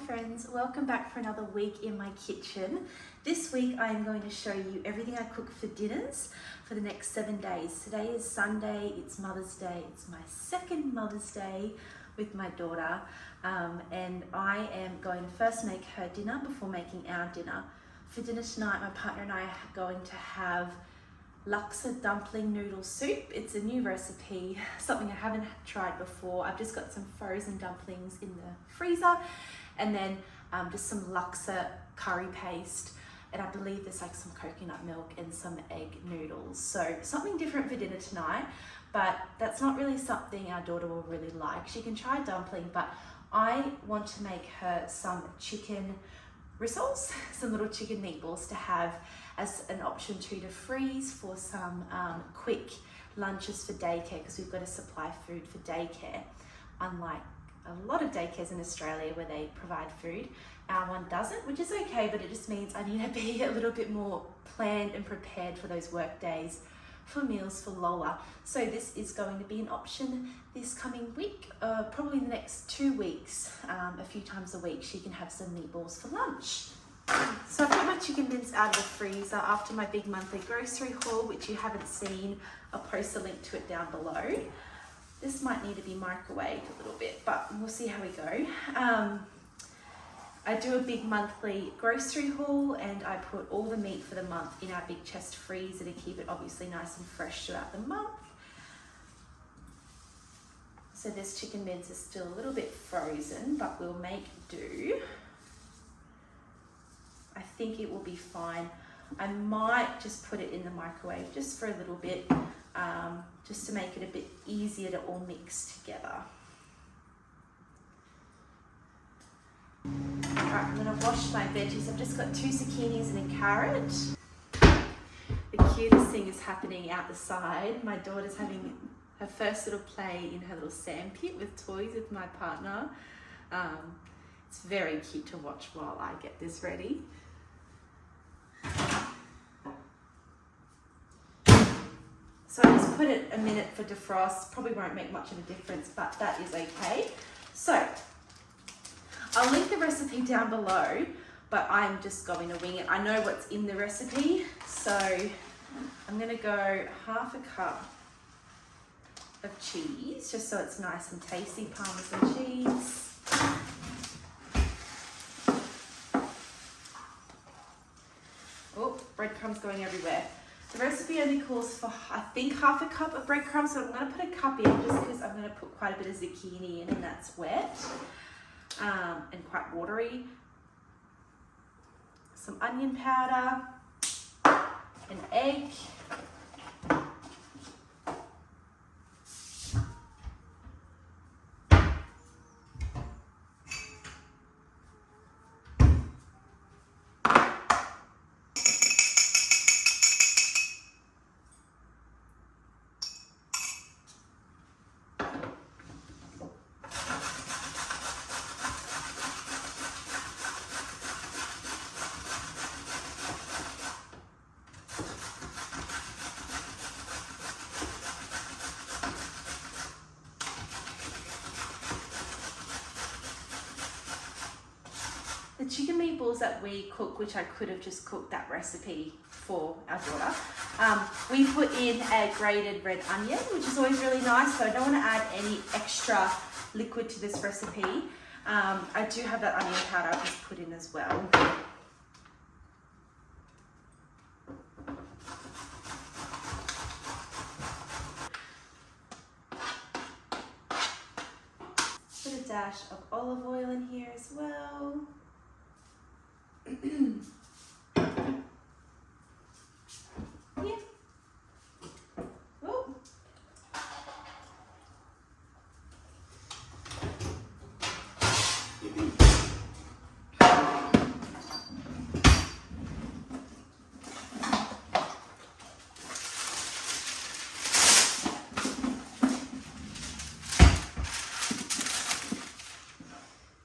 friends, welcome back for another week in my kitchen. This week I am going to show you everything I cook for dinners for the next 7 days. Today is Sunday, it's Mother's Day, it's my second Mother's Day with my daughter, and I am going to first make her dinner before making our dinner. For dinner tonight, my partner and I are going to have laksa dumpling noodle soup. It's a new recipe, something I haven't tried before. I've just got some frozen dumplings in the freezer and then just some laksa curry paste, and I believe there's like some coconut milk and some egg noodles. So something different for dinner tonight, but that's not really something our daughter will really like. She can try dumpling, but I want to make her some chicken rissoles, some little chicken meatballs to have as an option to freeze for some quick lunches for daycare, because we've got to supply food for daycare. Unlike a lot of daycares in Australia where they provide food, our one doesn't, which is okay, but it just means I need to be a little bit more planned and prepared for those work days for meals for Lola. So this is going to be an option this coming week, probably in the next 2 weeks. A few times a week she can have some meatballs for lunch. So I've got my chicken mince out of the freezer after my big monthly grocery haul, which you haven't seen. I'll post a link to it down below. This might need to be microwaved a little bit, but we'll see how we go. I do a big monthly grocery haul and I put all the meat for the month in our big chest freezer to keep it obviously nice and fresh throughout the month. So this chicken mince is still a little bit frozen, but we'll make do. I think it will be fine. I might just put it in the microwave just for a little bit, just to make it a bit easier to all mix together. Alright, I'm going to wash my veggies. I've just got 2 zucchinis and a carrot. The cutest thing is happening out the side. My daughter's having her first little play in her little sand pit with toys with my partner. It's very cute to watch while I get this ready. So I just put it a minute for defrost. Probably won't make much of a difference, but that is okay. So I'll link the recipe down below, but I'm just going to wing it. I know what's in the recipe, so I'm going to go half a cup of cheese, just so it's nice and tasty, Parmesan cheese. Oh, breadcrumbs going everywhere. The recipe only calls for, I think, half a cup of breadcrumbs, so I'm going to put a cup in just because I'm going to put quite a bit of zucchini in and that's wet and quite watery. Some onion powder, an egg, the chicken meatballs that we cook, which I could have just cooked that recipe for our daughter. We put in a grated red onion, which is always really nice, so I don't want to add any extra liquid to this recipe. I do have that onion powder I've just put in as well. Put a dash of olive oil in here as well. Yeah. Oh.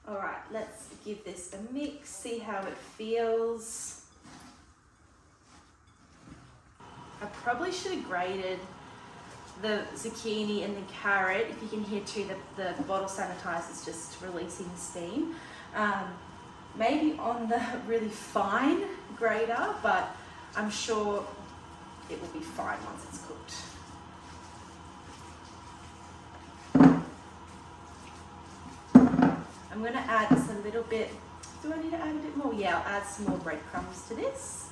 All right, let's give this a mix, see how it feels. I probably should have grated the zucchini and the carrot. If you can hear too, the bottle sanitizer is just releasing steam. maybe on the really fine grater, but I'm sure it will be fine once it's cooked. I'm going to add just a little bit. Do I need to add a bit more? Yeah, I'll add some more breadcrumbs to this.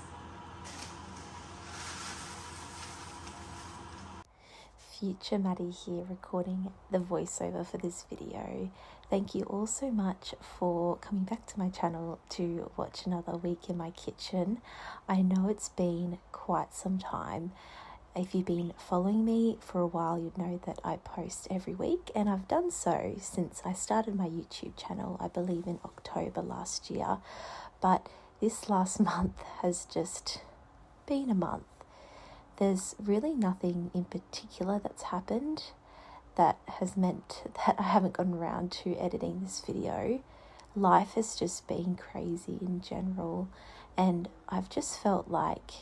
Future Maddi here, recording the voiceover for this video. Thank you all so much for coming back to my channel to watch another week in my kitchen. I know it's been quite some time. If you've been following me for a while, you'd know that I post every week, and I've done so since I started my YouTube channel, I believe in October last year. But this last month has just been a month. There's really nothing in particular that's happened that has meant that I haven't gotten around to editing this video. Life has just been crazy in general, and I've just felt like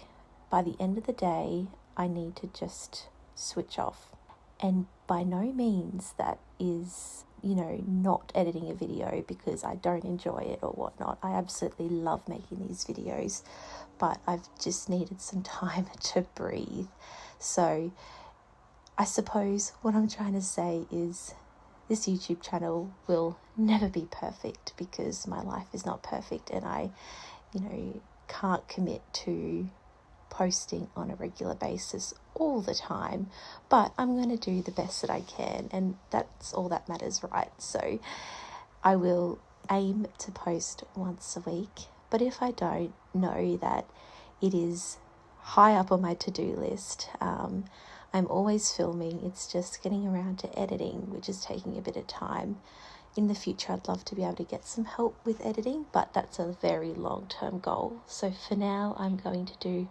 by the end of the day, I need to just switch off. And by no means that is, not editing a video because I don't enjoy it or whatnot. I absolutely love making these videos, but I've just needed some time to breathe. So I suppose what I'm trying to say is this YouTube channel will never be perfect because my life is not perfect, and I, can't commit to posting on a regular basis all the time, but I'm going to do the best that I can, and that's all that matters, right? So I will aim to post once a week, but if I don't, know that it is high up on my to-do list. I'm always filming, it's just getting around to editing, which is taking a bit of time. In the future, I'd love to be able to get some help with editing, but that's a very long-term goal. So for now, I'm going to do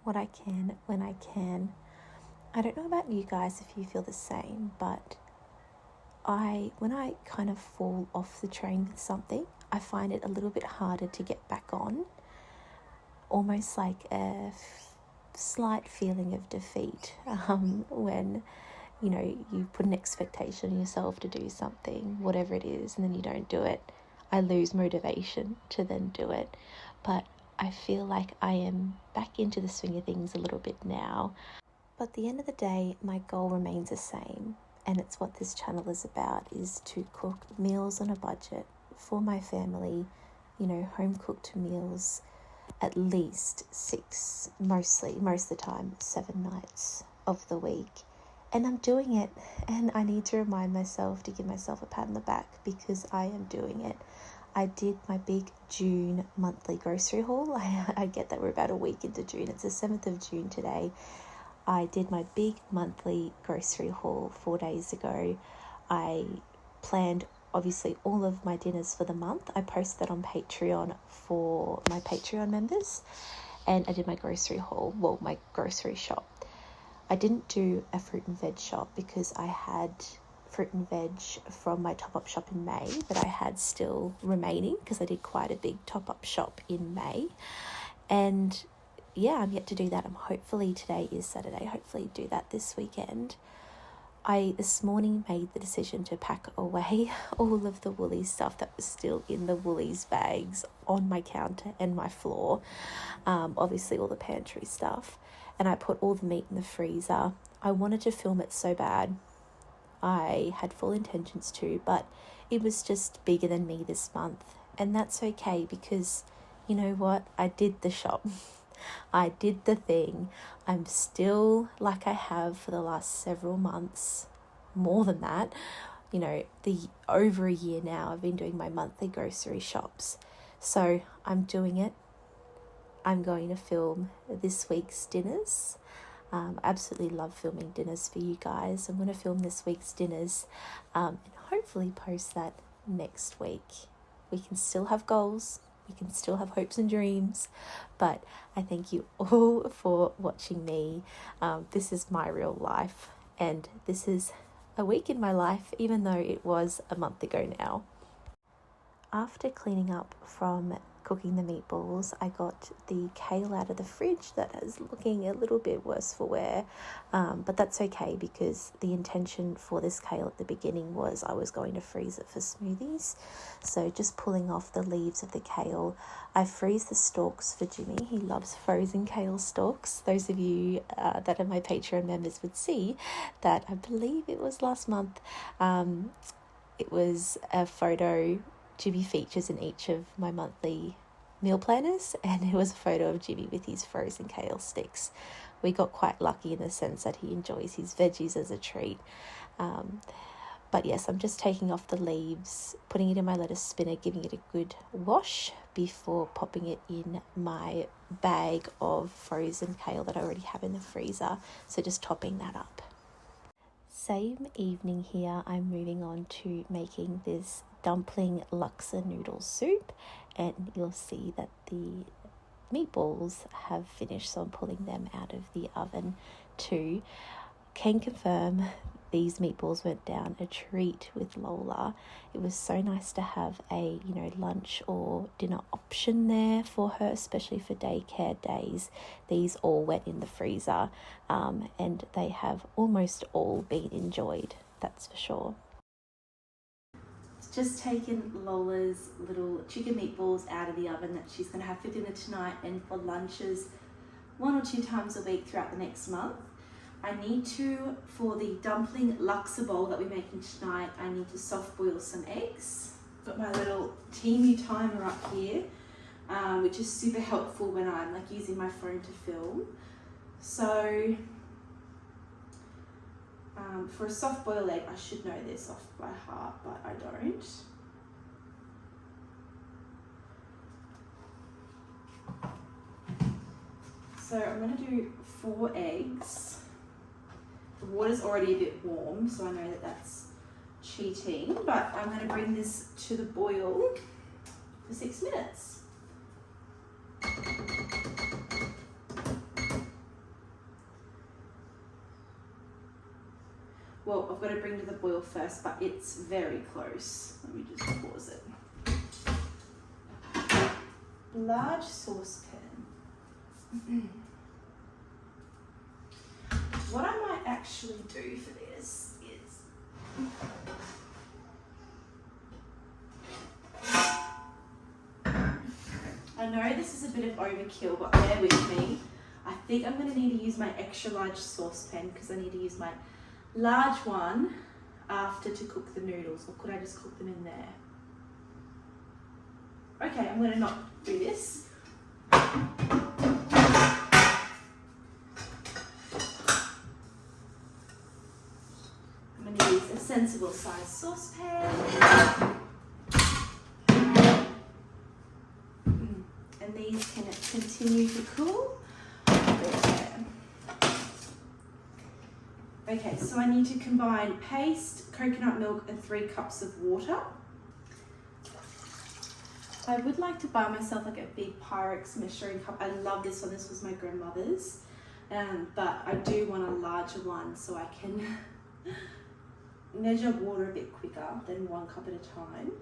what I can when I can. I don't know about you guys if you feel the same, but when I kind of fall off the train with something, I find it a little bit harder to get back on, almost like a slight feeling of defeat when you put an expectation on yourself to do something, whatever it is, and then you don't do it. I lose motivation to then do it, but I feel like I am back into the swing of things a little bit now. But at the end of the day, my goal remains the same, and it's what this channel is about, is to cook meals on a budget for my family, home cooked meals, at least 6, most of the time 7 nights of the week. And I'm doing it, and I need to remind myself to give myself a pat on the back because I am doing it. I did my big June monthly grocery haul. I get that we're about a week into June. It's the 7th of June today. I did my big monthly grocery haul 4 days ago. I planned, obviously, all of my dinners for the month. I posted that on Patreon for my Patreon members. And I did my grocery haul, my grocery shop. I didn't do a fruit and veg shop because I had fruit and veg from my top-up shop in May that I had still remaining because I did quite a big top-up shop in May. And yeah, I'm yet to do that. Hopefully today is Saturday, hopefully do that this weekend. I this morning made the decision to pack away all of the Woolies stuff that was still in the Woolies bags on my counter and my floor, obviously all the pantry stuff, and I put all the meat in the freezer. I wanted to film it so bad. I had full intentions to, but it was just bigger than me this month, and that's okay because you know what? I did the shop. I did the thing. I'm still like I have for the last several months, more than that, over a year now. I've been doing my monthly grocery shops. So I'm doing it. I'm going to film this week's dinners. I absolutely love filming dinners for you guys. I'm going to film this week's dinners and hopefully post that next week. We can still have goals. We can still have hopes and dreams, but I thank you all for watching me. This is my real life, and this is a week in my life, even though it was a month ago now. After cleaning up from cooking the meatballs, I got the kale out of the fridge that is looking a little bit worse for wear, but that's okay because the intention for this kale at the beginning was I was going to freeze it for smoothies. So just pulling off the leaves of the kale. I freeze the stalks for Jimmy. He loves frozen kale stalks. Those of you that are my Patreon members would see that I believe it was last month. It was a photo Jimmy features in each of my monthly meal planners, and it was a photo of Jimmy with his frozen kale sticks. We got quite lucky in the sense that he enjoys his veggies as a treat. But yes, I'm just taking off the leaves, putting it in my lettuce spinner, giving it a good wash before popping it in my bag of frozen kale that I already have in the freezer. So just topping that up. Same evening here, I'm moving on to making this dumpling laksa noodle soup, and you'll see that the meatballs have finished, so I'm pulling them out of the oven too. Can confirm these meatballs went down a treat with Lola. It was so nice to have a lunch or dinner option there for her, especially for daycare days. These all went in the freezer, and they have almost all been enjoyed, that's for sure. Just taken Lola's little chicken meatballs out of the oven that she's going to have for dinner tonight and for lunches 1 or 2 times a week throughout the next month. I need to, for the dumpling laksa bowl that we're making tonight, I need to soft boil some eggs. Got my little Teemu timer up here, which is super helpful when I'm using my phone to film. So for a soft boiled egg, I should know this off by heart, but I don't. So I'm going to do 4 eggs. The water's already a bit warm, so I know that that's cheating, but I'm going to bring this to the boil for 6 minutes. Well, I've got to bring to the boil first, but it's very close. Let me just pause it. Large saucepan. What I might actually do for this is I know this is a bit of overkill, but bear with me. I think I'm going to need to use my extra large saucepan because I need to use my large one after to cook the noodles, or could I just cook them in there? Okay, I'm going to not do this. I'm going to use a sensible size saucepan. And these can continue to cool. Okay, so I need to combine paste, coconut milk, and 3 cups of water. I would like to buy myself a big Pyrex measuring cup. I love this one. This was my grandmother's, but I do want a larger one so I can measure water a bit quicker than 1 cup at a time.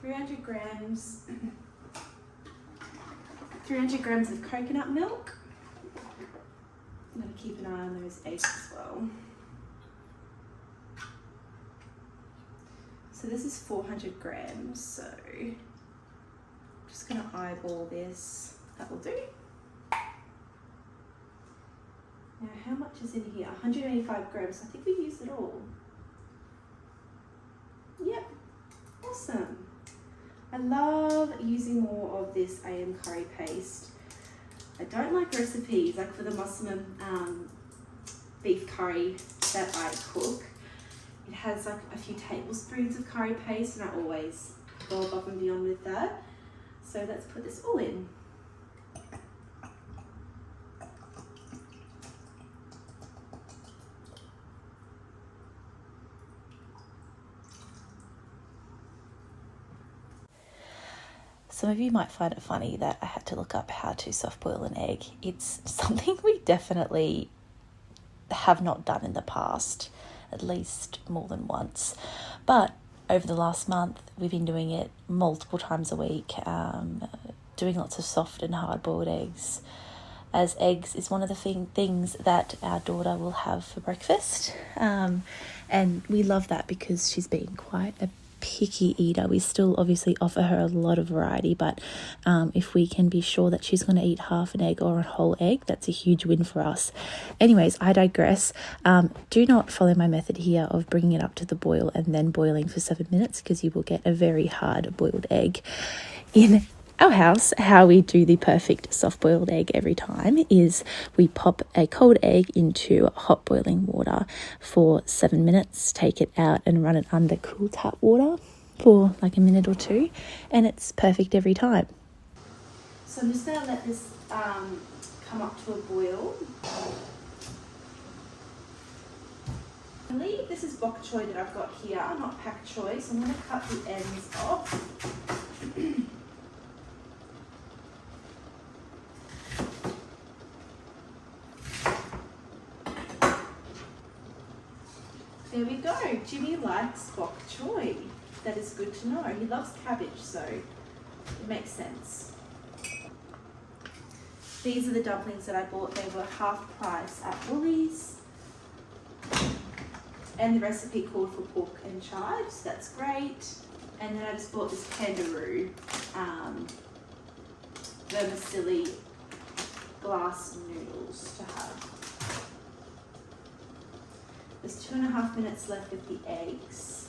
$300 grams of coconut milk. I'm going to keep an eye on those eggs as well. So this is 400 grams, so I'm just going to eyeball this. That will do. Now how much is in here? 185 grams. I think we used it all. Yep, awesome. I love using more of this AM curry paste. I don't like recipes, like for the Muslim beef curry that I cook. It has a few tablespoons of curry paste, and I always go above and beyond with that. So let's put this all in. Some of you might find it funny that I had to look up how to soft boil an egg. It's something we definitely have not done in the past, at least more than once. But over the last month, we've been doing it multiple times a week, doing lots of soft and hard-boiled eggs, as eggs is one of the things that our daughter will have for breakfast. And we love that because she's been quite a picky eater. We still obviously offer her a lot of variety, but if we can be sure that she's going to eat half an egg or a whole egg, that's a huge win for us. Anyways, I digress. Do not follow my method here of bringing it up to the boil and then boiling for 7 minutes, because you will get a very hard boiled egg. In our house, how we do the perfect soft-boiled egg every time is we pop a cold egg into hot boiling water for 7 minutes, take it out and run it under cool tap water for like a minute or two, and it's perfect every time. So I'm just going to let this come up to a boil. I believe this is bok choy that I've got here, not pak choy, so I'm going to cut the ends off. There we go. Jimmy likes bok choy. That is good to know. He loves cabbage, so it makes sense. These are the dumplings that I bought. They were half price at Woolies. And the recipe called for pork and chives. That's great. And then I just bought this kangaroo vermicelli glass noodles to have. There's 2.5 minutes left with the eggs.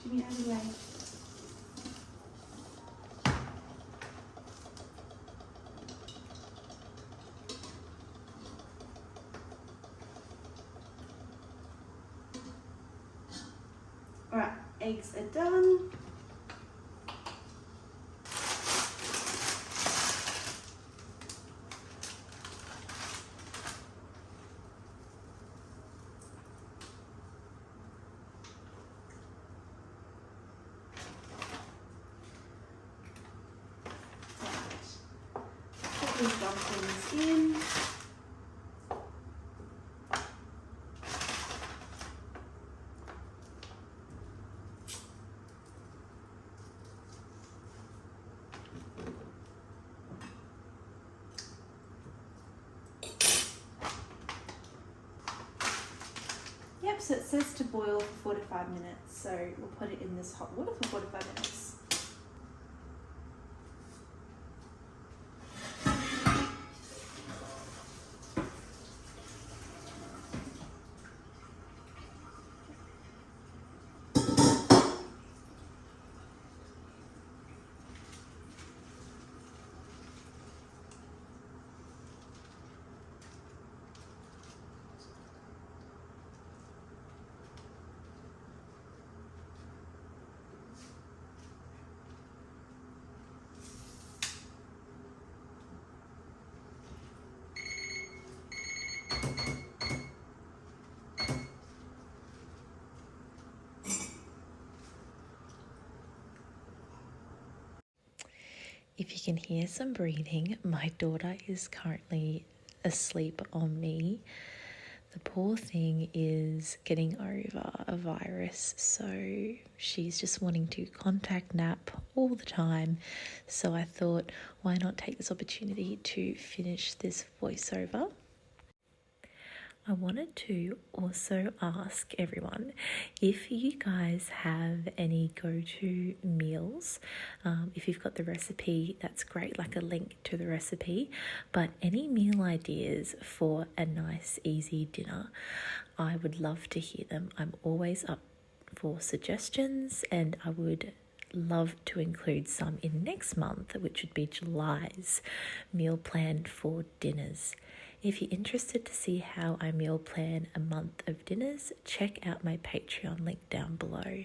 Jimmy, out of the way. Alright, eggs are done. Put these dumplings in. Yep, so it says to boil for 4 to 5 minutes, so we'll put it in this hot water for 4 to 5 minutes. If you can hear some breathing, my daughter is currently asleep on me. The poor thing is getting over a virus, so she's just wanting to contact nap all the time. So I thought, why not take this opportunity to finish this voiceover? I wanted to also ask everyone if you guys have any go-to meals. If you've got the recipe, that's great, like a link to the recipe. But any meal ideas for a nice, easy dinner, I would love to hear them. I'm always up for suggestions, and I would love to include some in next month, which would be July's meal plan for dinners. If you're interested to see how I meal plan a month of dinners, check out my Patreon link down below.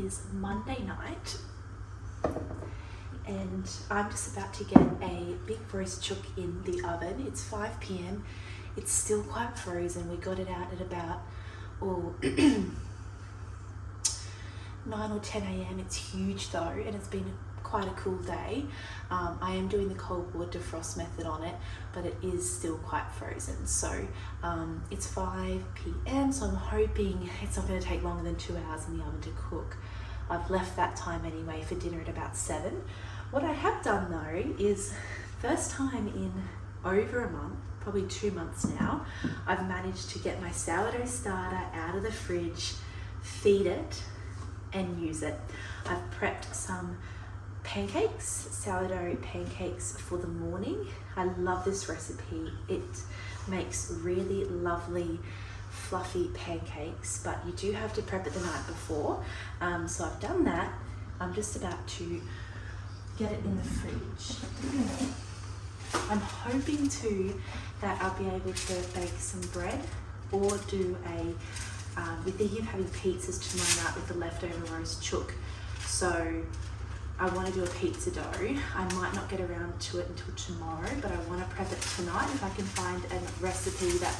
is Monday night and I'm just about to get a big roast chook in the oven. It's 5 p.m. It's still quite frozen. We got it out at about 9 or 10 a.m. It's huge though, and it's been quite a cool day. I am doing the cold water defrost method on it, but it is still quite frozen. So it's 5 p.m. so I'm hoping it's not going to take longer than 2 hours in the oven to cook. I've left that time anyway for dinner at about 7. What I have done though is, first time in over a month, probably 2 months now, I've managed to get my sourdough starter out of the fridge, feed it and use it. I've prepped some pancakes, sourdough pancakes for the morning. I love this recipe. It makes really lovely fluffy pancakes, but you do have to prep it the night before. So I've done that. I'm just about to get it in the fridge. I'm hoping too that I'll be able to bake some bread or do we're thinking of having pizzas tomorrow night with the leftover roast chook. So I want to do a pizza dough. I might not get around to it until tomorrow, but I want to prep it tonight. If I can find a recipe that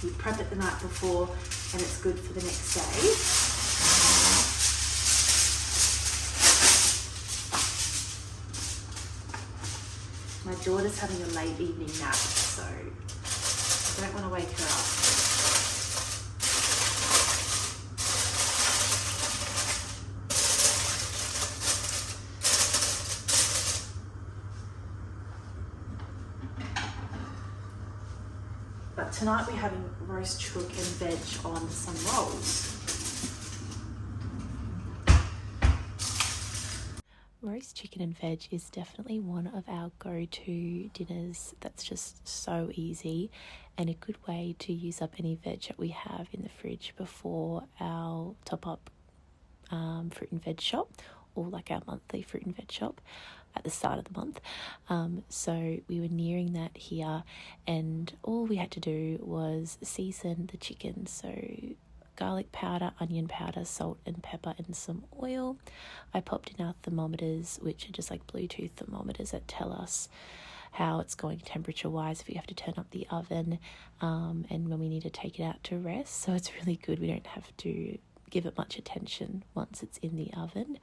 you prep it the night before and it's good for the next day. My daughter's having a late evening nap, so I don't want to wake her up. But tonight we're having roast chook and veg on some rolls. Roast chicken and veg is definitely one of our go-to dinners that's just so easy and a good way to use up any veg that we have in the fridge before our top-up fruit and veg shop, or like our monthly fruit and veg shop at the start of the month. So we were nearing that here, and all we had to do was season the chicken. So garlic powder, onion powder, salt and pepper and some oil. I popped in our thermometers, which are just like Bluetooth thermometers that tell us how it's going temperature wise, if we have to turn up the oven, and when we need to take it out to rest. So it's really good. We don't have to give it much attention once it's in the oven.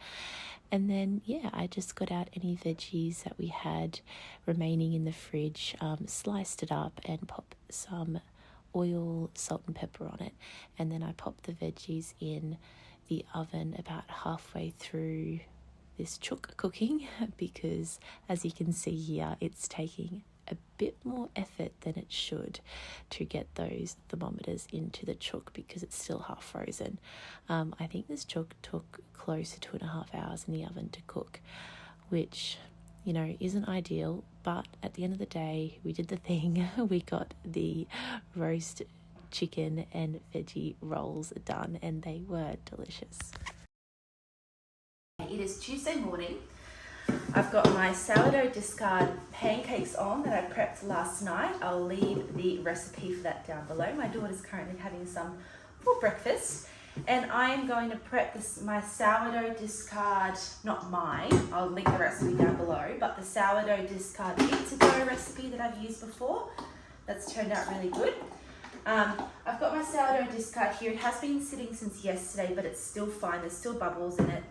And then I just got out any veggies that we had remaining in the fridge, sliced it up and popped some oil, salt and pepper on it, and then I popped the veggies in the oven about halfway through this chook cooking, because as you can see here, it's taking a bit more effort than it should to get those thermometers into the chook because it's still half frozen. I think this chook took close to 2.5 hours in the oven to cook, which isn't ideal, but at the end of the day, we did the thing. We got the roast chicken and veggie rolls done, and they were delicious. It is Tuesday morning. I've got my sourdough discard pancakes on that I prepped last night. I'll leave the recipe for that down below. My daughter's currently having some for breakfast. And I'm going to prep my sourdough discard, not mine, I'll link the recipe down below, but the sourdough discard pizza dough recipe that I've used before. That's turned out really good. I've got my sourdough discard here. It has been sitting since yesterday, but it's still fine. There's still bubbles in it,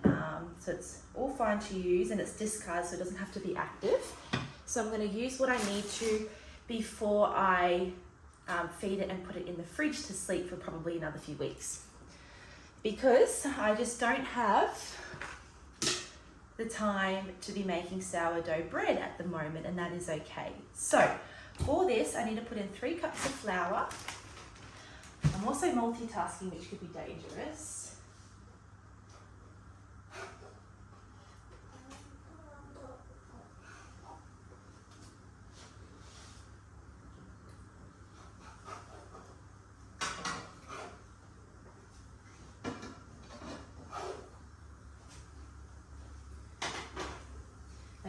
so it's all fine to use, and it's discard, so it doesn't have to be active. So I'm going to use what I need to before I feed it and put it in the fridge to sleep for probably another few weeks, because I just don't have the time to be making sourdough bread at the moment, and that is okay. So for this, I need to put in 3 cups of flour. I'm also multitasking, which could be dangerous.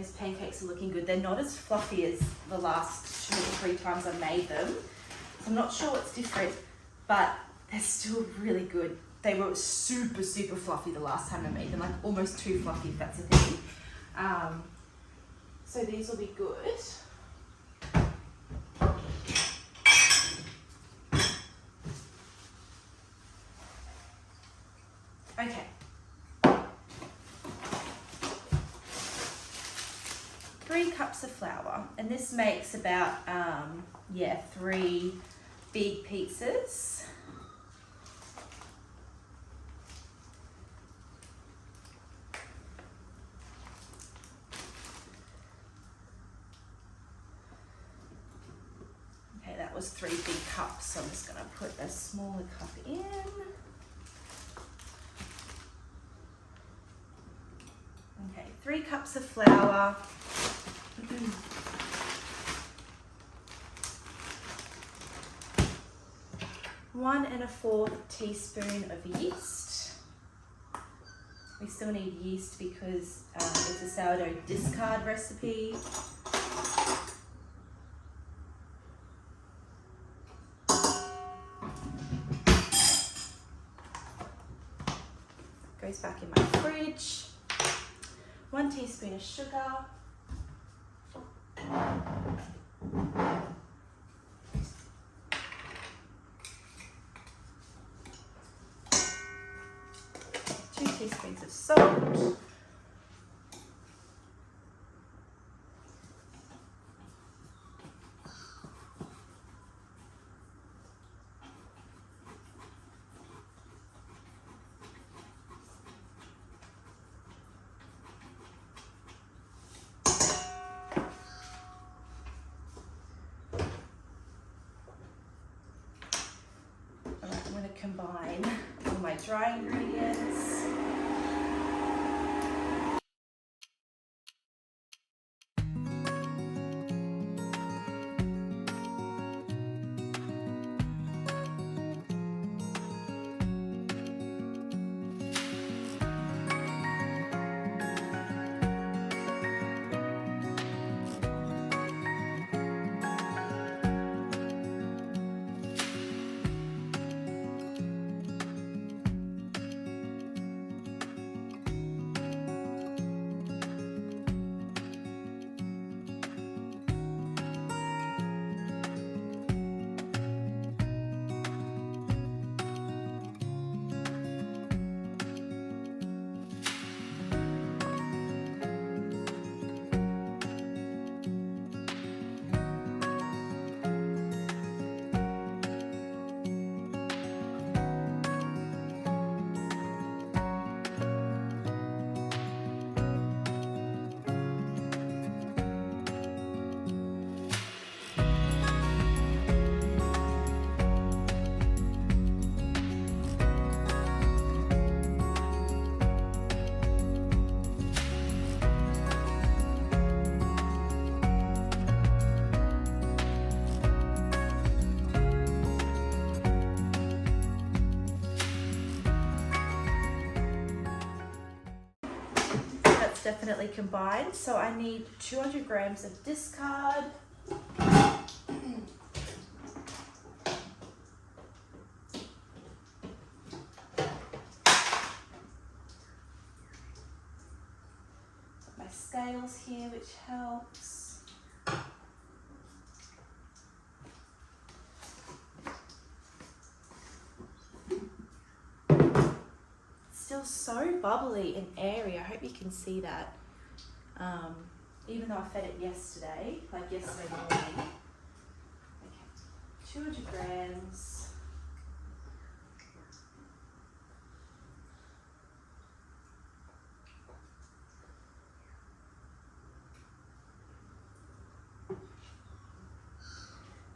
Those pancakes are looking good. They're not as fluffy as the last 2 or 3 times I've made them. So I'm not sure what's different, but they're still really good. they were super, super fluffy the last time I made them, like almost too fluffy if that's a thing. So these will be good. Okay. 3 cups of flour, and this makes about, 3 big pizzas. Okay, that was 3 big cups, so I'm just going to put a smaller cup in. Okay, 3 cups of flour. 1 1/4 teaspoon of yeast. We still need yeast because it's a sourdough discard recipe. Goes back in my fridge. 1 teaspoon of sugar. 2 teaspoons of salt. I'm going to combine all my dry ingredients. Definitely combined, so I need 200 grams of discard, my scales here, which helps. Still so bubbly and airy. I hope you can see that. Even though I fed it yesterday, like yesterday morning. Okay, 200 grams.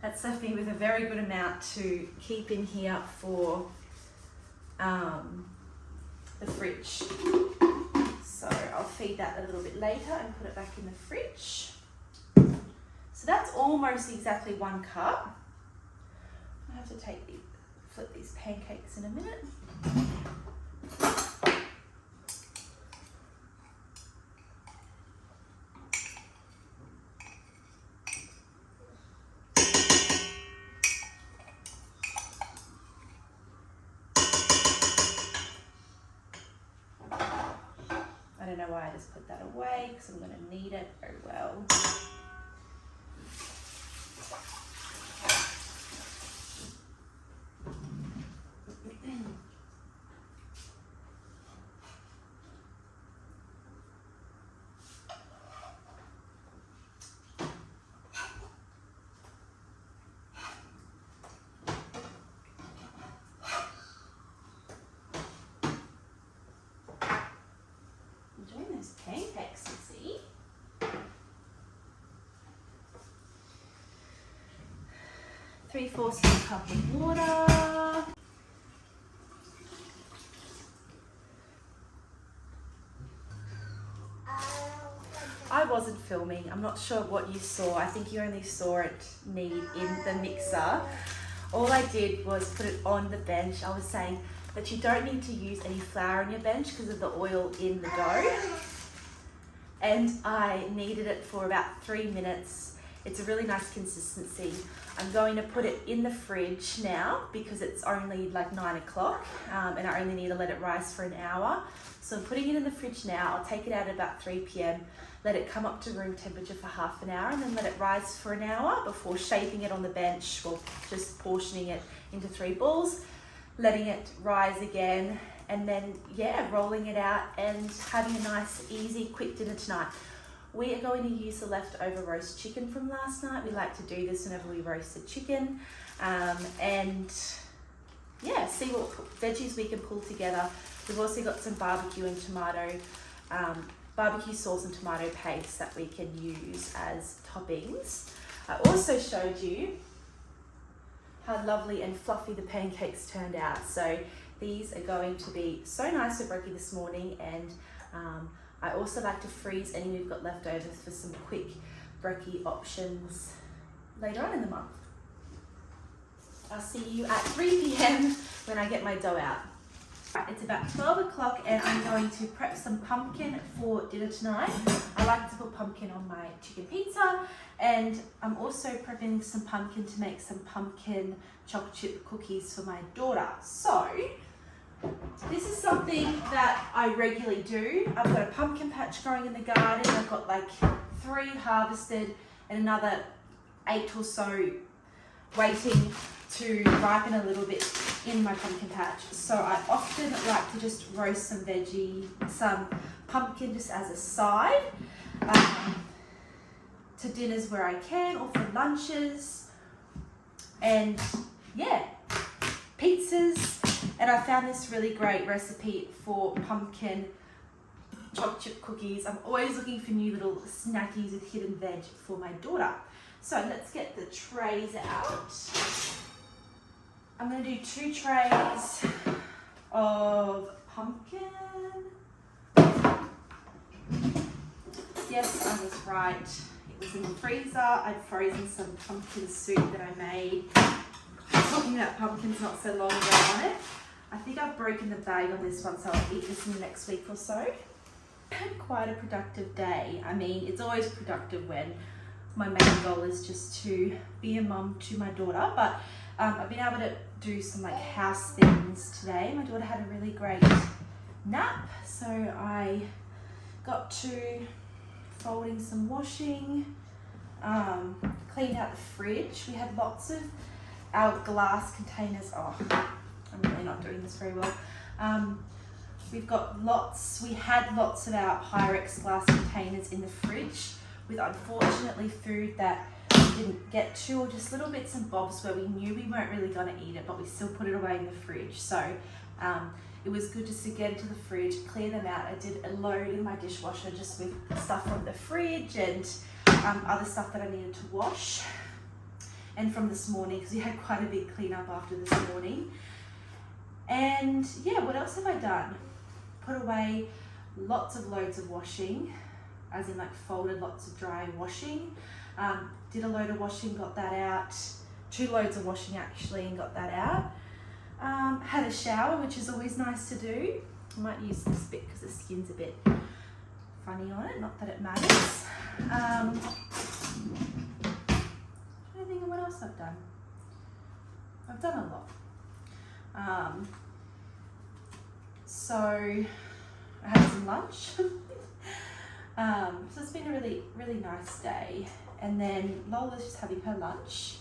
That's left me with a very good amount to keep in here for the fridge. So I'll feed that a little bit later and put it back in the fridge. So that's almost exactly 1 cup. I have to flip these pancakes in a minute. don't know why I just put that away because I'm going to need it very well. Enjoying those pancakes, you see. 3/4 of a cup of water. I wasn't filming. I'm not sure what you saw. I think you only saw it knead in the mixer. All I did was put it on the bench. I was saying that you don't need to use any flour on your bench because of the oil in the dough. And I kneaded it for about 3 minutes. It's a really nice consistency. I'm going to put it in the fridge now because it's only like 9 o'clock and I only need to let it rise for an hour. So I'm putting it in the fridge now. I'll take it out at about 3 p.m, let it come up to room temperature for half an hour and then let it rise for an hour before shaping it on the bench or just portioning it into 3 balls, letting it rise again, and then, yeah, rolling it out and having a nice, easy, quick dinner tonight. We are going to use the leftover roast chicken from last night. We like to do this whenever we roast the chicken. And yeah, see what veggies we can pull together. We've also got some barbecue and tomato, barbecue sauce and tomato paste that we can use as toppings. I also showed you how lovely and fluffy the pancakes turned out. So these are going to be so nice for brekkie this morning, and I also like to freeze any we've got leftovers for some quick brekkie options later on in the month. I'll see you at 3 p.m. when I get my dough out. It's about 12 o'clock and I'm going to prep some pumpkin for dinner tonight. I like to put pumpkin on my chicken pizza, and I'm also prepping some pumpkin to make some pumpkin chocolate chip cookies for my daughter. So this is something that I regularly do. I've got a pumpkin patch growing in the garden. I've got like 3 harvested and another 8 or so waiting to ripen a little bit in my pumpkin patch. So I often like to just roast some pumpkin just as a side to dinners where I can, or for lunches, and yeah, pizzas. And I found this really great recipe for pumpkin chocolate chip cookies. I'm always looking for new little snackies with hidden veg for my daughter. So let's get the trays out. I'm going to do 2 trays of pumpkin. Yes, I was right. It was in the freezer. I'd frozen some pumpkin soup that I made. Talking about pumpkins not so long ago on it. I think I've broken the bag on this one, so I'll eat this in the next week or so. I had quite a productive day. I mean, it's always productive when my main goal is just to be a mum to my daughter, but I've been able to do some like house things today. My daughter had a really great nap, so I got to folding some washing, cleaned out the fridge. We had lots of our glass containers. Oh, I'm really not doing this very well. We had lots of our Pyrex glass containers in the fridge with unfortunately food that we didn't get to, or just little bits and bobs where we knew we weren't really going to eat it, but we still put it away in the fridge. So it was good just to get into the fridge, clear them out. I did a load in my dishwasher just with stuff from the fridge and other stuff that I needed to wash. And from this morning, because we had quite a big cleanup after this morning. And yeah, what else have I done? Put away lots of loads of washing, as in like folded lots of dry washing. Did a load of washing, got that out. 2 loads of washing actually, and got that out. Had a shower, which is always nice to do. I might use this bit because the skin's a bit funny on it, not that it matters. Trying to think of what else I've done. I've done a lot. So I had some lunch. So it's been a really, really nice day. And then Lola's just having her lunch.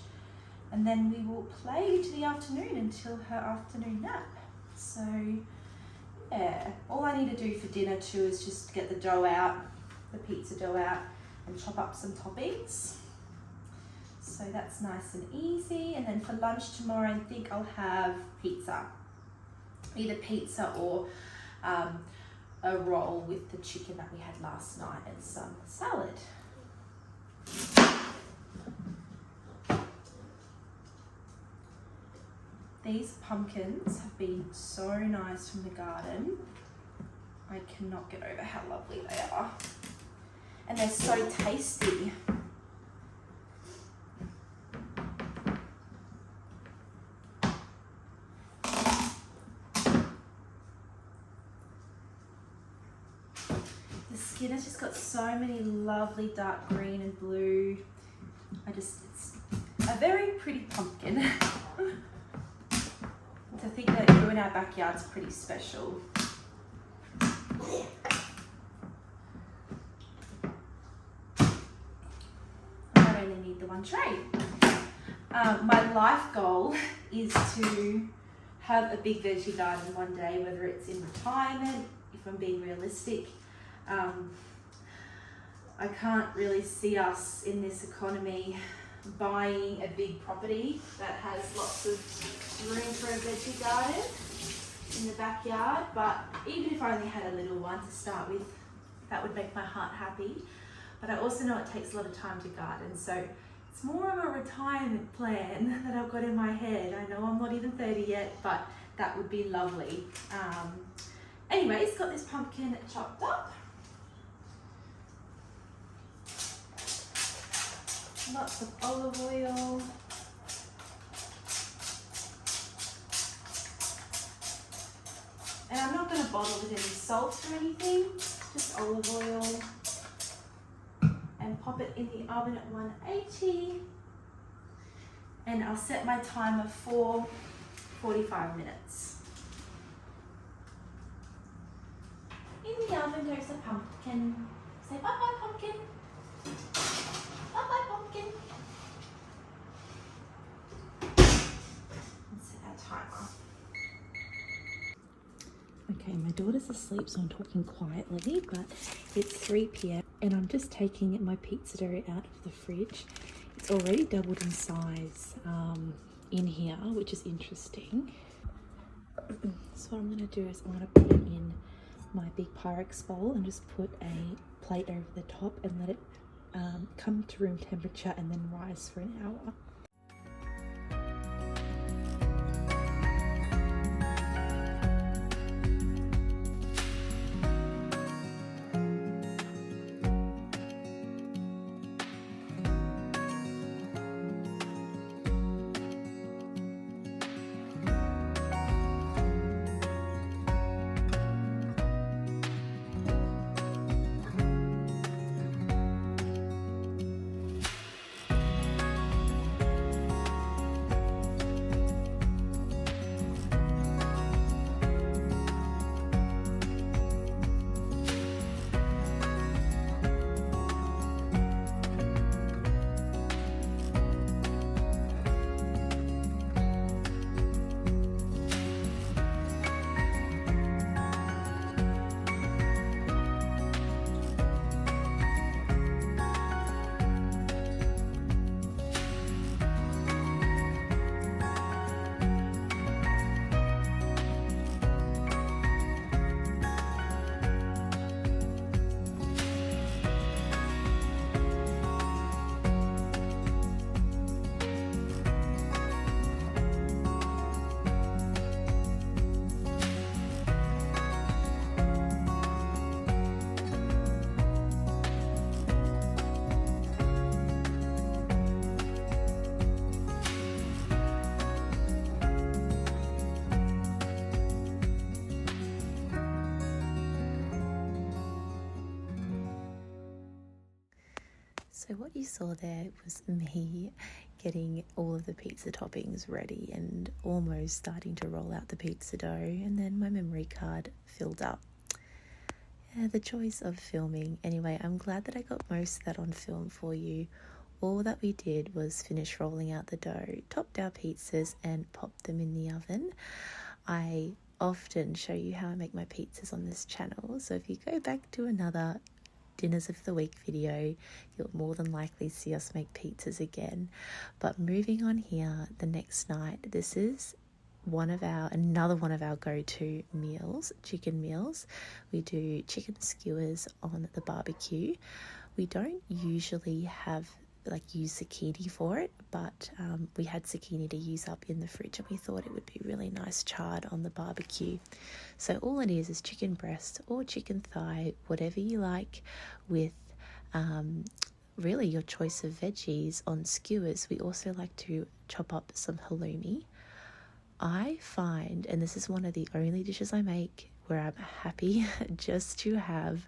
And then we will play to the afternoon until her afternoon nap. So yeah, all I need to do for dinner too is just get the dough out, the pizza dough out, and chop up some toppings. So that's nice and easy. And then for lunch tomorrow, I think I'll have pizza. Either pizza or a roll with the chicken that we had last night and some salad. These pumpkins have been so nice from the garden. I cannot get over how lovely they are. And they're so tasty. The skin has just got so many lovely dark green and blue. It's a very pretty pumpkin. To think that it grew in our backyard is pretty special. I only need the one tray. My life goal is to have a big veggie garden one day, whether it's in retirement, if I'm being realistic. I can't really see us in this economy buying a big property that has lots of room for a veggie garden in the backyard, but even if I only had a little one to start with, that would make my heart happy. But I also know it takes a lot of time to garden, so it's more of a retirement plan that I've got in my head. I know I'm not even 30 yet, but that would be lovely. Anyways, got this pumpkin chopped up. Lots of olive oil. And I'm not going to bother with any salt or anything, just olive oil. And pop it in the oven at 180. And I'll set my timer for 45 minutes. In the oven goes the pumpkin. Say bye-bye, pumpkin. Bye-bye, pumpkin. And set our timer. Okay, my daughter's asleep, so I'm talking quietly, but it's 3 p.m. and I'm just taking my pizza dough out of the fridge. It's already doubled in size in here, which is interesting. So what I'm going to do is I'm going to put it in my big Pyrex bowl and just put a plate over the top and let it come to room temperature and then rise for an hour. So what you saw there was me getting all of the pizza toppings ready and almost starting to roll out the pizza dough, and then my memory card filled up. Yeah, the joys of filming. Anyway, I'm glad that I got most of that on film for you. All that we did was finish rolling out the dough, topped our pizzas and popped them in the oven. I often show you how I make my pizzas on this channel, so if you go back to another dinners of the week video, you'll more than likely see us make pizzas again. But moving on here, the next night, this is another one of our go-to meals, chicken meals. We do chicken skewers on the barbecue. We don't usually use zucchini for it, but we had zucchini to use up in the fridge and we thought it would be really nice charred on the barbecue. So all it is chicken breast or chicken thigh, whatever you like, with really your choice of veggies on skewers. We also like to chop up some halloumi. I find, and this is one of the only dishes I make where I'm happy just to have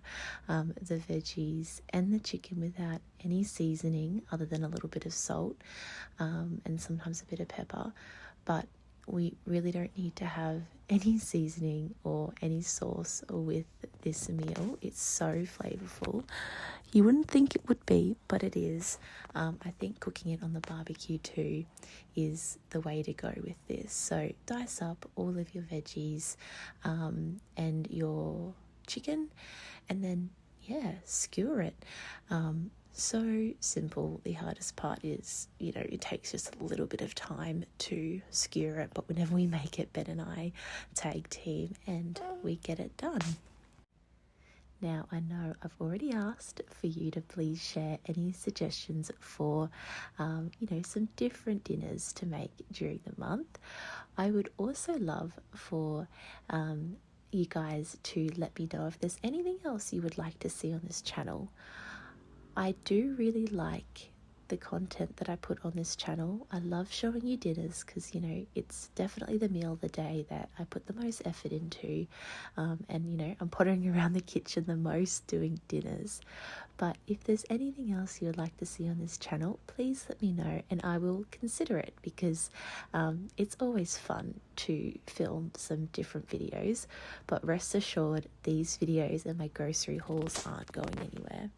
the veggies and the chicken without any seasoning other than a little bit of salt and sometimes a bit of pepper. But we really don't need to have any seasoning or any sauce with this meal. It's so flavorful. You wouldn't think it would be, but it is. I think cooking it on the barbecue too is the way to go with this. So dice up all of your veggies and your chicken, and then skewer it. So simple. The hardest part is, it takes just a little bit of time to skewer it, but whenever we make it, Ben and I tag team and we get it done. Now, I know I've already asked for you to please share any suggestions for, some different dinners to make during the month. I would also love for you guys to let me know if there's anything else you would like to see on this channel. I do really like the content that I put on this channel. I love showing you dinners because, it's definitely the meal of the day that I put the most effort into. And, I'm pottering around the kitchen the most doing dinners. But if there's anything else you would like to see on this channel, please let me know and I will consider it, because it's always fun to film some different videos. But rest assured, these videos and my grocery hauls aren't going anywhere.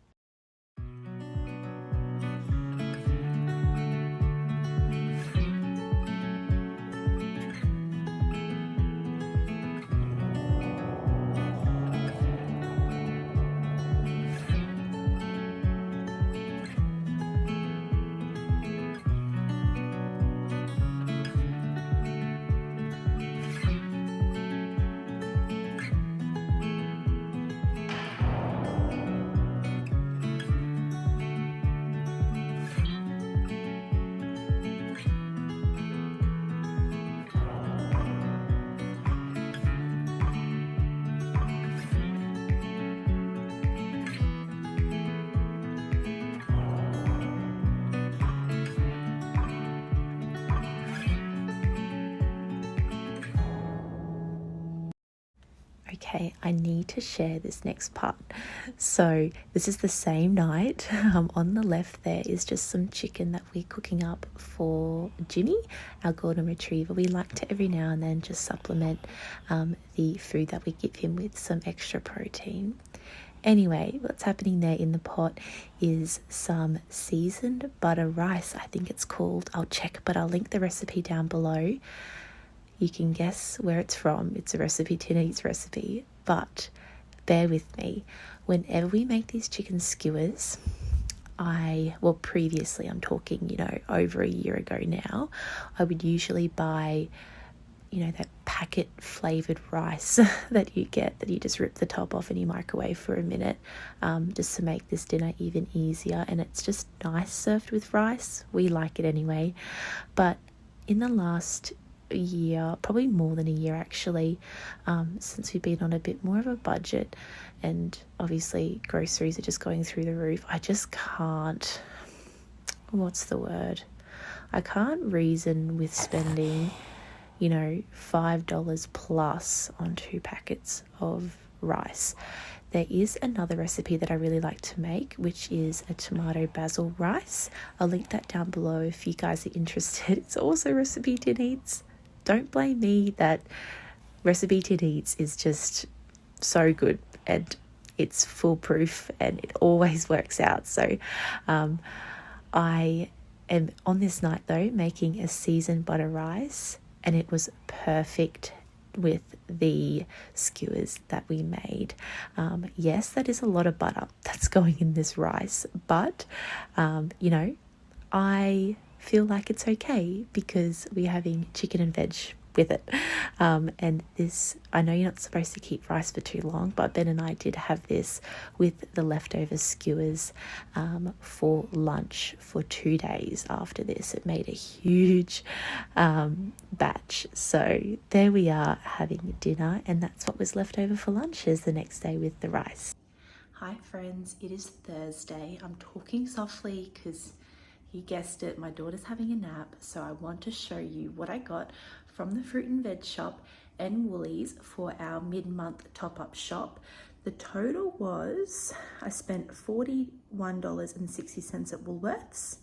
Okay, I need to share this next part. So this is the same night. On the left there is just some chicken that we're cooking up for Jimmy, our golden retriever. We like to every now and then just supplement the food that we give him with some extra protein. Anyway, what's happening there in the pot is some seasoned butter rice, I think it's called. I'll check, but I'll link the recipe down below. You can guess where it's from. It's a recipe, Tina's recipe. But bear with me. Whenever we make these chicken skewers, previously I'm talking, over a year ago now, I would usually buy, that packet flavoured rice that you get, that you just rip the top off and you microwave for a minute, just to make this dinner even easier. And it's just nice served with rice. We like it anyway. But in the last year, probably more than a year actually, since we've been on a bit more of a budget and obviously groceries are just going through the roof, I just can't, I can't reason with spending $5 plus on 2 packets of rice. There is another recipe that I really like to make, which is a tomato basil rice. I'll link that down below if you guys are interested. It's also recipe Tin Eats. Don't blame me, that recipe Tin Eats is just so good. And it's foolproof and it always works out. So I am on this night though making a seasoned butter rice, and it was perfect with the skewers that we made. Yes, that is a lot of butter that's going in this rice, but you know, I feel like it's okay because we're having chicken and veg with it. And this, I know you're not supposed to keep rice for too long, but Ben and I did have this with the leftover skewers for lunch for 2 days after this. It made a huge batch. So there we are having dinner, and that's what was left over for lunch is the next day with the rice. Hi friends, it is Thursday. I'm talking softly because you guessed it, my daughter's having a nap, so I want to show you what I got from the fruit and veg shop and Woolies for our mid-month top-up shop. The total was, I spent $41.60 at Woolworths,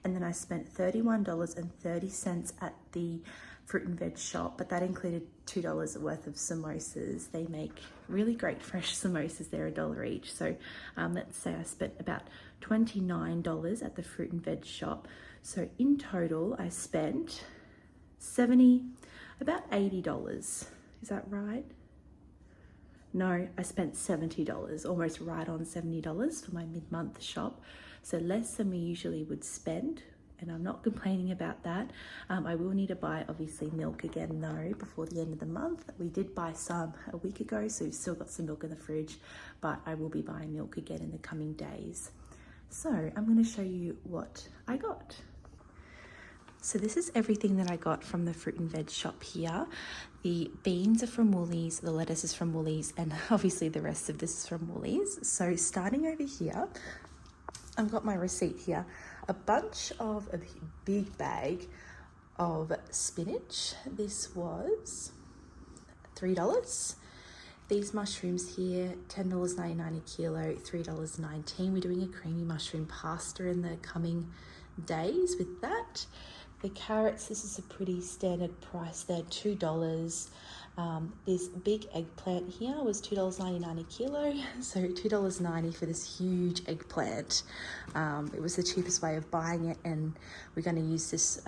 and then I spent $31.30 at the fruit and veg shop, but that included $2 worth of samosas. They make really great fresh samosas. They're $1 each. So let's say I spent about $29 at the fruit and veg shop. So in total, I spent about $80. Is that right? No, I spent $70, almost right on $70 for my mid-month shop. So less than we usually would spend, and I'm not complaining about that. I will need to buy obviously milk again though before the end of the month. We did buy some a week ago, so we've still got some milk in the fridge, but I will be buying milk again in the coming days. So I'm going to show you what I got. So this is everything that I got from the fruit and veg shop here. The beans are from Woolies, the lettuce is from Woolies, and obviously the rest of this is from Woolies. So starting over here, I've got my receipt here. A big bag of spinach. This was $3. These mushrooms here, $10.99 a kilo, $3.19. We're doing a creamy mushroom pasta in the coming days with that. The carrots, this is a pretty standard price there, $2. This big eggplant here was $2.99 a kilo, so $2.90 for this huge eggplant. It was the cheapest way of buying it, and we're going to use this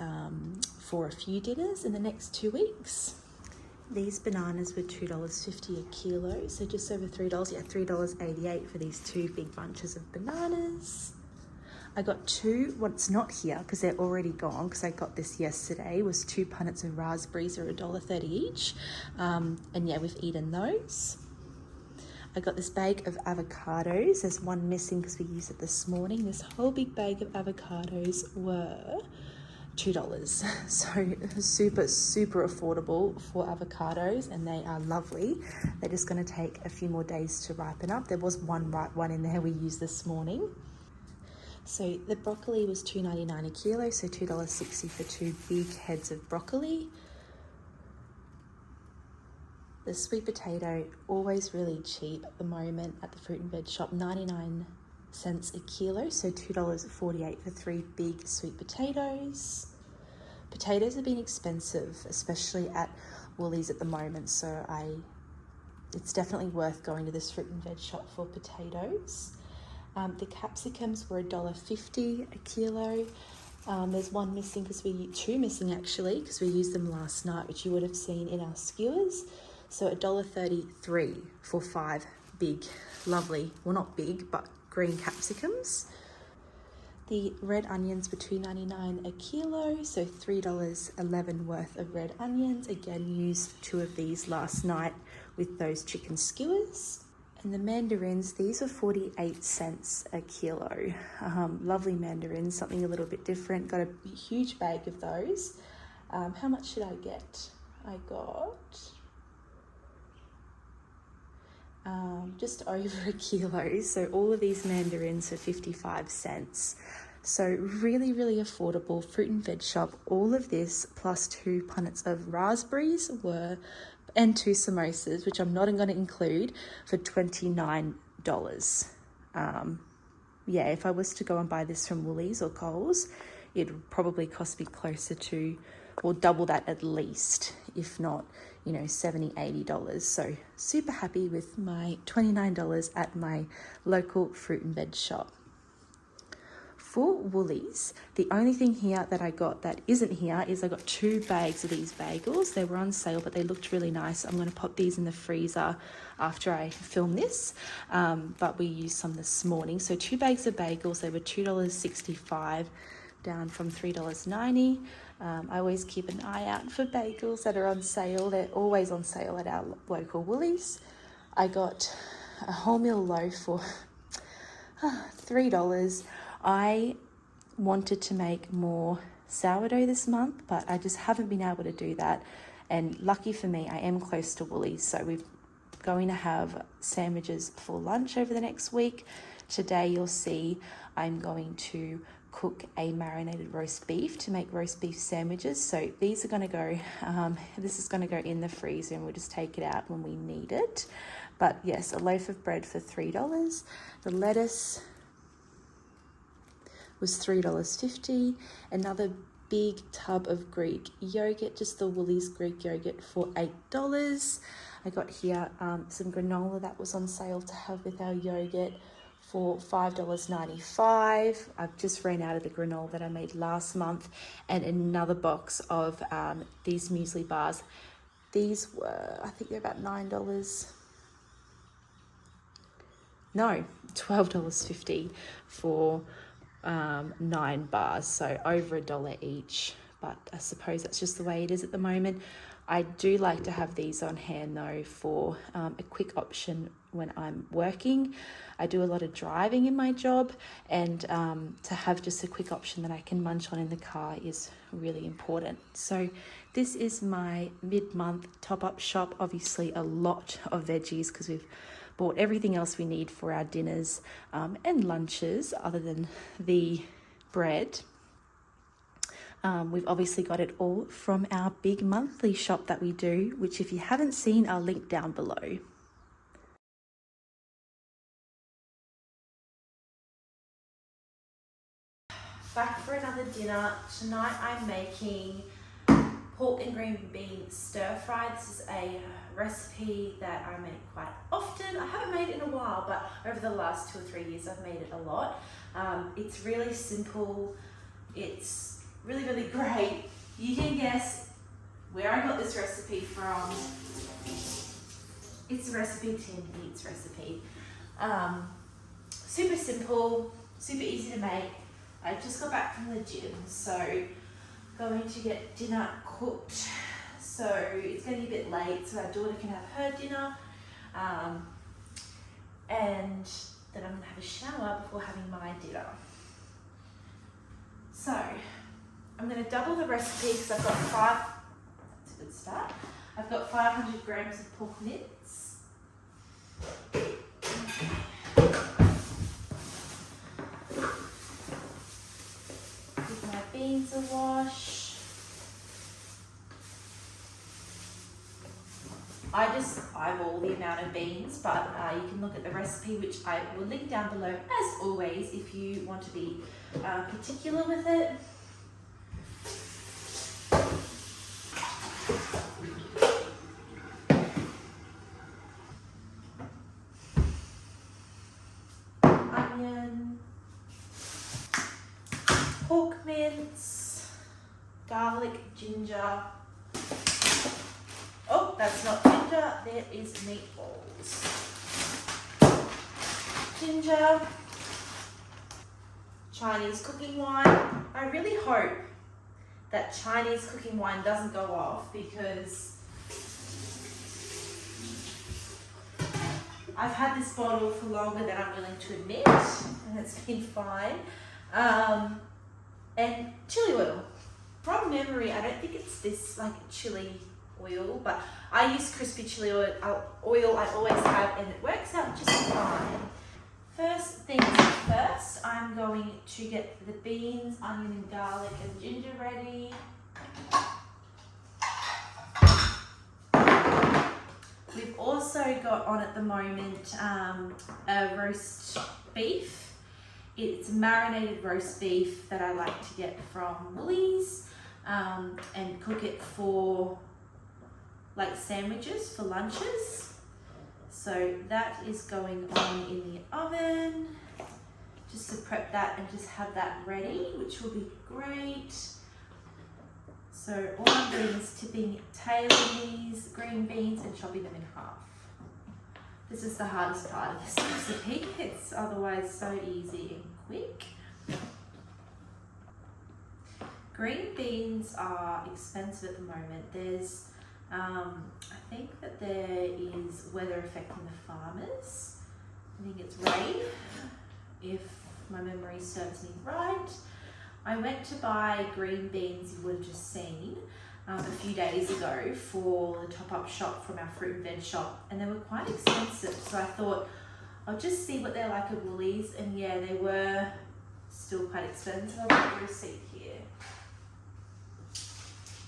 for a few dinners in the next 2 weeks. These bananas were $2.50 a kilo, so just over $3. Yeah, $3.88 for these two big bunches of bananas. I got what's not here because they're already gone, because I got this yesterday, was 2 punnets of raspberries, are $1.30 each. And yeah, we've eaten those. I got this bag of avocados. There's one missing because we used it this morning. This whole big bag of avocados were $2. So super affordable for avocados, and they are lovely. They're just going to take a few more days to ripen up. There was one ripe one in there we used this morning. So the broccoli was $2.99 a kilo, so $2.60 for 2 big heads of broccoli. The sweet potato, always really cheap at the moment at the fruit and veg shop, 99 cents a kilo, so $2.48 for 3 big sweet potatoes. Potatoes have been expensive, especially at Woolies at the moment, so it's definitely worth going to this fruit and veg shop for potatoes. The capsicums were $1.50 a kilo. There's one missing two missing actually, because we used them last night, which you would have seen in our skewers. So $1.33 for 5 big, lovely, well not big, but green capsicums. The red onions were $2.99 a kilo, so $3.11 worth of red onions. Again, used 2 of these last night with those chicken skewers. And the mandarins, these are 48 cents a kilo. Lovely mandarins, something a little bit different. Got a huge bag of those. How much did I get? I got just over a kilo. So all of these mandarins are 55 cents. So really, really affordable fruit and veg shop. All of this plus 2 punnets of raspberries and 2 samosas, which I'm not going to include, for $29. Yeah, if I was to go and buy this from Woolies or Coles, it would probably cost me closer to, or double that at least, if not you know, $70, $80. So super happy with my $29 at my local fruit and veg shop. For Woolies, the only thing here that I got that isn't here is I got 2 bags of these bagels. They were on sale, but they looked really nice. I'm going to pop these in the freezer after I film this, but we used some this morning. So 2 bags of bagels, they were $2.65, down from $3.90. I always keep an eye out for bagels that are on sale. They're always on sale at our local Woolies. I got a wholemeal loaf for $3. I wanted to make more sourdough this month, but I just haven't been able to do that. And lucky for me, I am close to Woolies, so we're going to have sandwiches for lunch over the next week. Today you'll see I'm going to cook a marinated roast beef to make roast beef sandwiches. So these are going to go, this is going to go in the freezer and we'll just take it out when we need it. But yes, a loaf of bread for $3. The lettuce was $3.50. Another big tub of Greek yogurt, just the Woolies Greek yogurt, for $8. I got here some granola that was on sale to have with our yogurt for $5.95. I've just ran out of the granola that I made last month, and another box of these muesli bars. These were, I think they're about $9. No, $12.50 for 9 bars, so over $1 each, but I suppose that's just the way it is at the moment. I do like to have these on hand though for a quick option when I'm working. I do a lot of driving in my job, and to have just a quick option that I can munch on in the car is really important. So this is my mid-month top-up shop. Obviously a lot of veggies because we've bought everything else we need for our dinners and lunches other than the bread. We've obviously got it all from our big monthly shop that we do, which if you haven't seen, I'll link down below. Back for another dinner. Tonight I'm making pork and green bean stir fry. This is a recipe that I make quite often. I haven't made it in a while, but over the last 2 or 3 years I've made it a lot. It's really simple. It's really, really great. You can guess where I got this recipe from. It's a recipe, Tim Eats recipe. Super simple, super easy to make. I just got back from the gym, so going to get dinner cooked. So it's going to be a bit late, so our daughter can have her dinner. And then I'm going to have a shower before having my dinner. So I'm going to double the recipe because I've got that's a good start. I've got 500 grams of pork mince. Give my beans a wash. I just eyeball the amount of beans, but you can look at the recipe, which I will link down below as always if you want to be particular with it. Onion, pork mince, garlic, ginger. Oh, that's not ginger, there is meatballs. Ginger, Chinese cooking wine. I really hope that Chinese cooking wine doesn't go off because I've had this bottle for longer than I'm willing to admit, and it's been fine. And chili oil. From memory, I don't think it's this like chili oil, but I use crispy chili oil. I always have, and it works out just fine. First things first, I'm going to get the beans, onion and garlic and ginger ready. We've also got on at the moment a roast beef. It's marinated roast beef that I like to get from Woolies and cook it for like sandwiches for lunches. So that is going on in the oven, just to prep that and just have that ready, which will be great. So all I'm doing is tailing these green beans and chopping them in half. This is the hardest part of this recipe. It's otherwise so easy and quick. Green beans are expensive at the moment. There's, I think that there is weather affecting the farmers. I think it's rain, if my memory serves me right. I went to buy green beans, you would have just seen, a few days ago for the top-up shop from our fruit and veg shop, and they were quite expensive. So I thought, I'll just see what they're like at Woolies, and yeah, they were still quite expensive. I'll get the receipt here.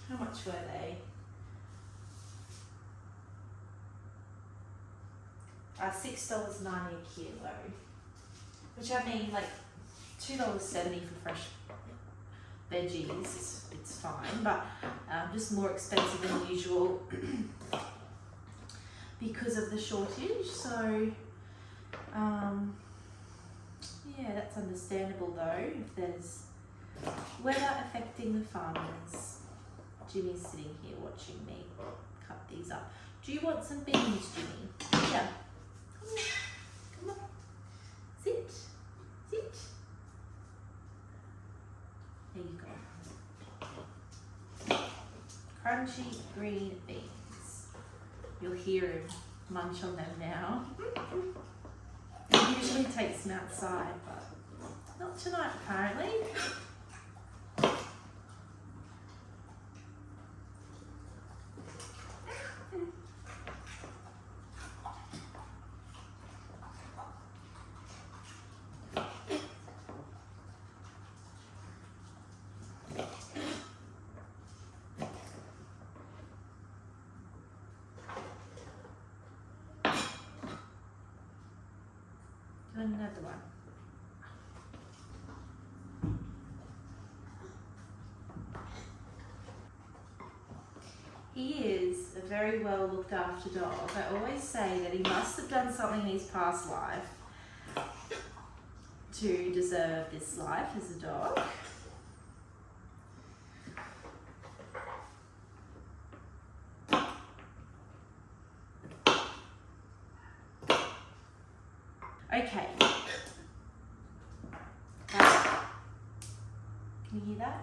How much were they? $6.90 a kilo, which I mean, like $2.70 for fresh veggies. It's fine, but just more expensive than usual because of the shortage. So yeah, that's understandable though, if there's weather affecting the farmers. Jimmy's sitting here watching me cut these up. Do you want some beans, Jimmy? Yeah. Come on. Sit. Sit. There you go. Crunchy green beans. You'll hear him munch on them now. He usually takes them outside, but not tonight apparently. Another one. He is a very well looked after dog. I always say that he must have done something in his past life to deserve this life as a dog. Okay. Can you hear that?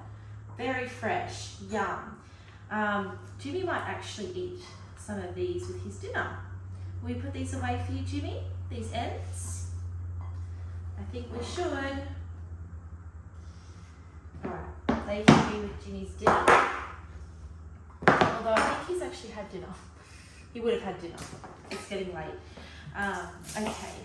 Very fresh, yum. Jimmy might actually eat some of these with his dinner. Will we put these away for you, Jimmy? These ends? I think we should. Alright, they can be with Jimmy's dinner. Although I think he's actually had dinner. He would have had dinner. It's getting late. Okay.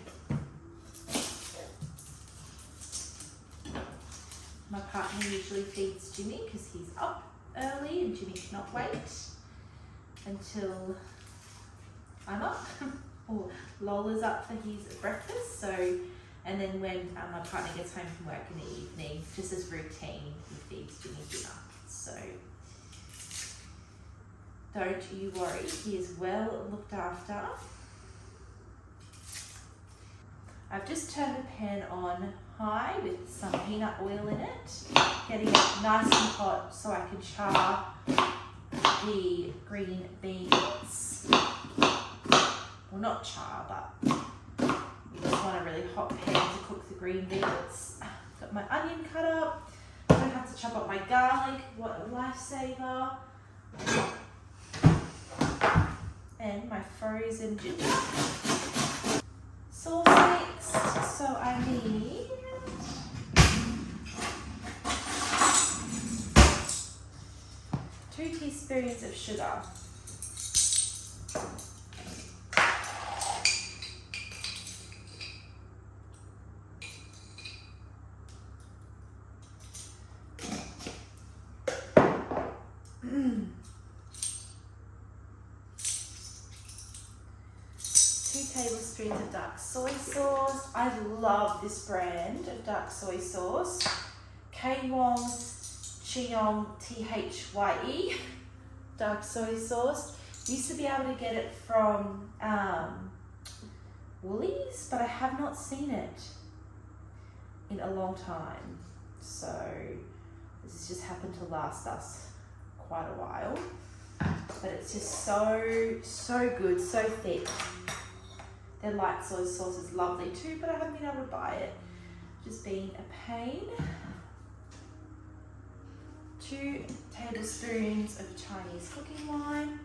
My partner usually feeds Jimmy because he's up early and Jimmy cannot wait until I'm up or Lola's up for his breakfast. So, and then when my partner gets home from work in the evening, just as routine, he feeds Jimmy dinner. So don't you worry, he is well looked after. I've just turned the pan on high with some peanut oil in it, getting it nice and hot so I can char the green beans. Well, not char, but you just want a really hot pan to cook the green beans. Got my onion cut up. Don't have to chop up my garlic. What a lifesaver. And my frozen ginger. Sauce mixed, so I need 2 teaspoons of sugar. Tablespoons of dark soy sauce. I love this brand of dark soy sauce. Kwong Cheong THYE dark soy sauce. Used to be able to get it from Woolies, but I have not seen it in a long time. So this has just happened to last us quite a while. But it's just so good, so thick. Their light soy sauce is lovely too, but I haven't been able to buy it. Just being a pain. 2 tablespoons of Chinese cooking wine.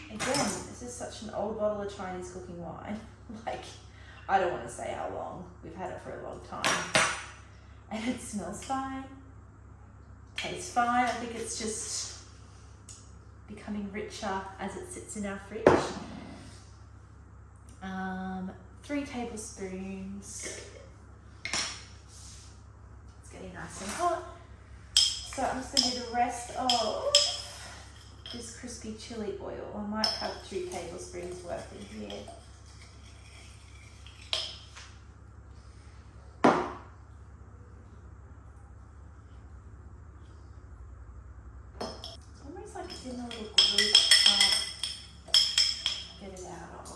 Again, this is such an old bottle of Chinese cooking wine. Like, I don't want to say how long. We've had it for a long time. And it smells fine. Tastes fine. I think it's just becoming richer as it sits in our fridge. 3 tablespoons. It's getting nice and hot. So I'm just going to do the rest of this crispy chili oil. I might have 2 tablespoons worth in here. It's almost like it's in a little group. Get it out of.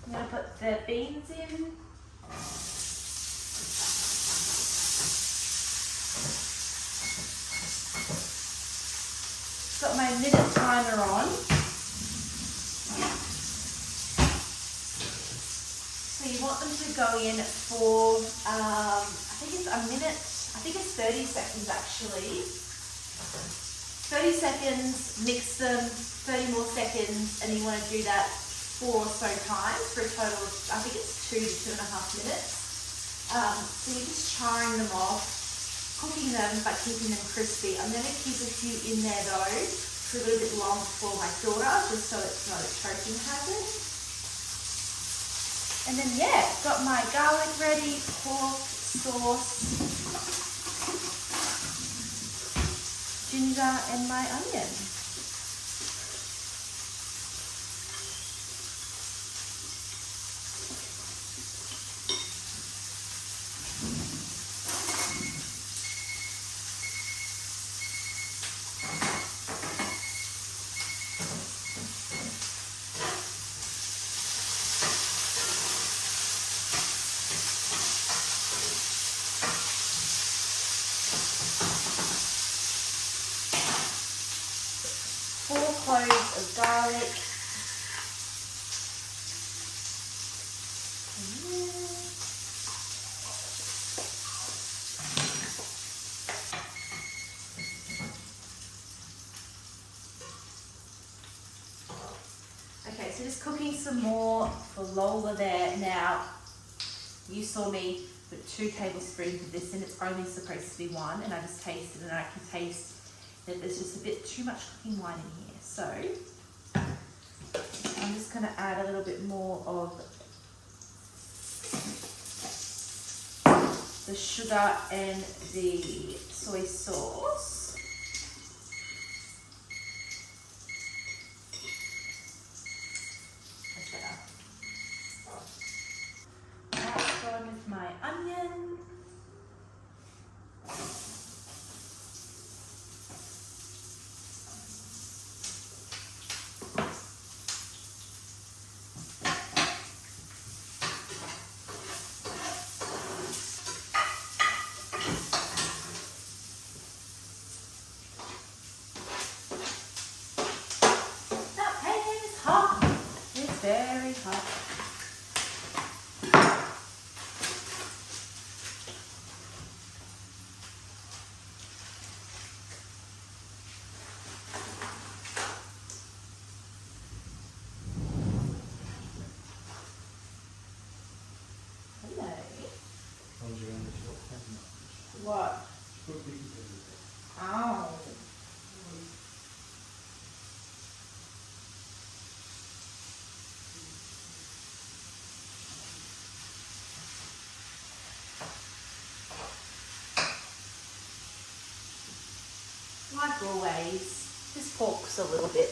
I'm going to put the beans in. Got my minute timer on. So you want them to go in for, I think it's a minute, I think it's 30 seconds actually. 30 seconds, mix them, 30 more seconds, and you want to do that 4 or so times for a total of, I think it's 2 to 2.5 minutes. So you're just charring them off, cooking them but keeping them crispy. I'm going to keep a few in there though for a little bit long for my daughter, just so it's not a choking hazard. And then yeah, got my garlic ready, pork, sauce, ginger and my onion. Cloves of garlic. Okay, so just cooking some more for Lola there. Now, you saw me put 2 tablespoons of this in. It's only supposed to be 1, and I just tasted and I can taste that there's just a bit too much cooking wine in here. So I'm just going to add a little bit more of the sugar and the soy sauce. That's better. That's going with my onion. Very hot. Hello. What? Oh. Like always, this pork's a little bit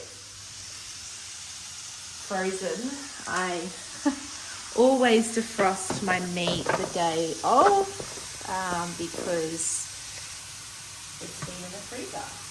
frozen. I always defrost my meat the day of because it's been in the freezer.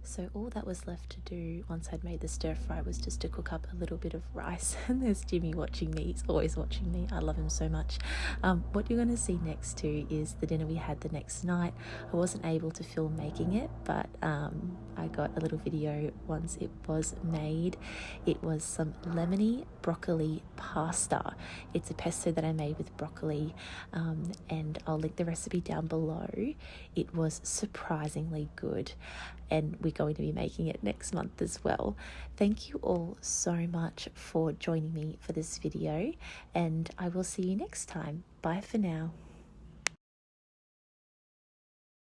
So all that was left to do once I'd made the stir fry was just to cook up a little bit of rice. And there's Jimmy watching me. He's always watching me. I love him so much. What you're going to see next to is the dinner we had the next night. I wasn't able to film making it, but I got a little video once it was made. It was some lemony broccoli pasta. It's a pesto that I made with broccoli, and I'll link the recipe down below. It was surprisingly good, and we're going to be making it next month as well. Thank you all so much for joining me for this video, and I will see you next time. Bye for now.